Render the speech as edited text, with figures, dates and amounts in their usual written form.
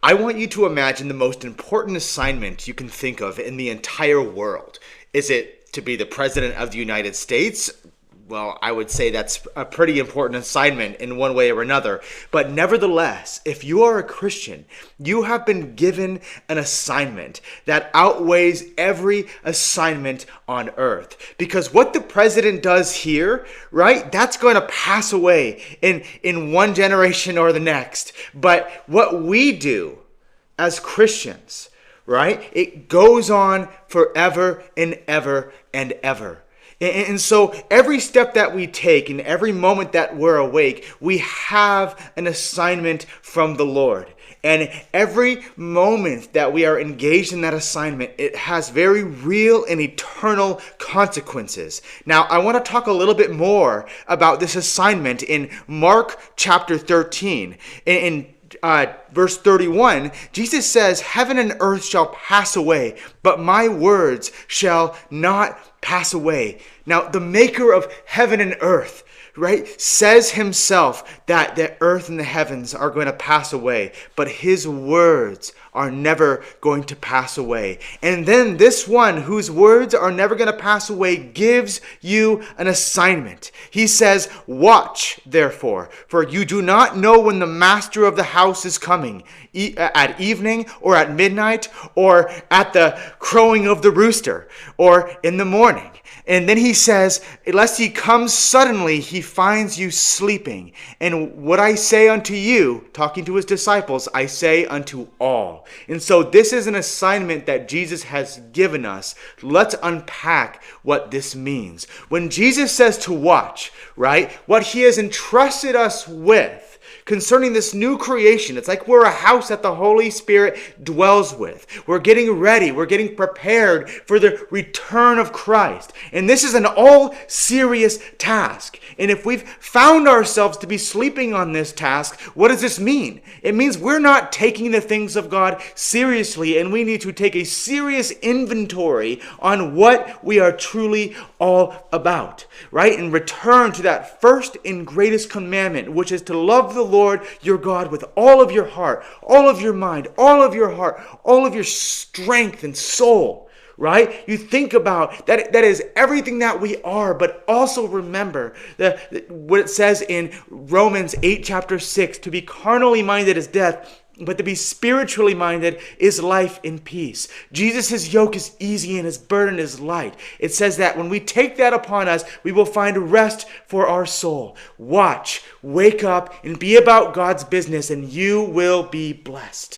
I want you to imagine the most important assignment you can think of in the entire world. Is it to be the President of the United States? Well, I would say that's a pretty important assignment in one way or another. But nevertheless, if you are a Christian, you have been given an assignment that outweighs every assignment on earth. Because what the president does here, right, that's going to pass away in one generation or the next. But what we do as Christians, right, it goes on forever and ever and ever. And so every step that we take and every moment that we're awake, we have an assignment from the Lord. And every moment that we are engaged in that assignment, it has very real and eternal consequences. Now, I want to talk a little bit more about this assignment in Mark chapter 13. In verse 31, Jesus says, "Heaven and earth shall pass away, but my words shall not pass away." Now, the maker of heaven and earth, right, says himself that the earth and the heavens are going to pass away, but his words are never going to pass away. And then this one whose words are never going to pass away gives you an assignment. He says, "Watch, therefore, for you do not know when the master of the house is coming, at evening or at midnight or at the crowing of the rooster or in the morning." And then he says, "Lest he comes suddenly, he finds you sleeping. And what I say unto you," talking to his disciples, "I say unto all." And so this is an assignment that Jesus has given us. Let's unpack what this means. When Jesus says to watch, right, what he has entrusted us with concerning this new creation, it's like we're a house that the Holy Spirit dwells with. We're getting ready. We're getting prepared for the return of Christ. And this is an all serious task. And if we've found ourselves to be sleeping on this task, what does this mean? It means we're not taking the things of God seriously, and we need to take a serious inventory on what we are truly all about, right? And return to that first and greatest commandment, which is to love the Lord your God with all of your heart, all of your mind, all of your heart, all of your strength and soul. Right? You think about that is everything that we are, but also remember what it says in Romans 8 chapter 6, to be carnally minded is death, but to be spiritually minded is life and peace. Jesus' yoke is easy and his burden is light. It says that when we take that upon us, we will find rest for our soul. Watch, wake up, and be about God's business, and you will be blessed.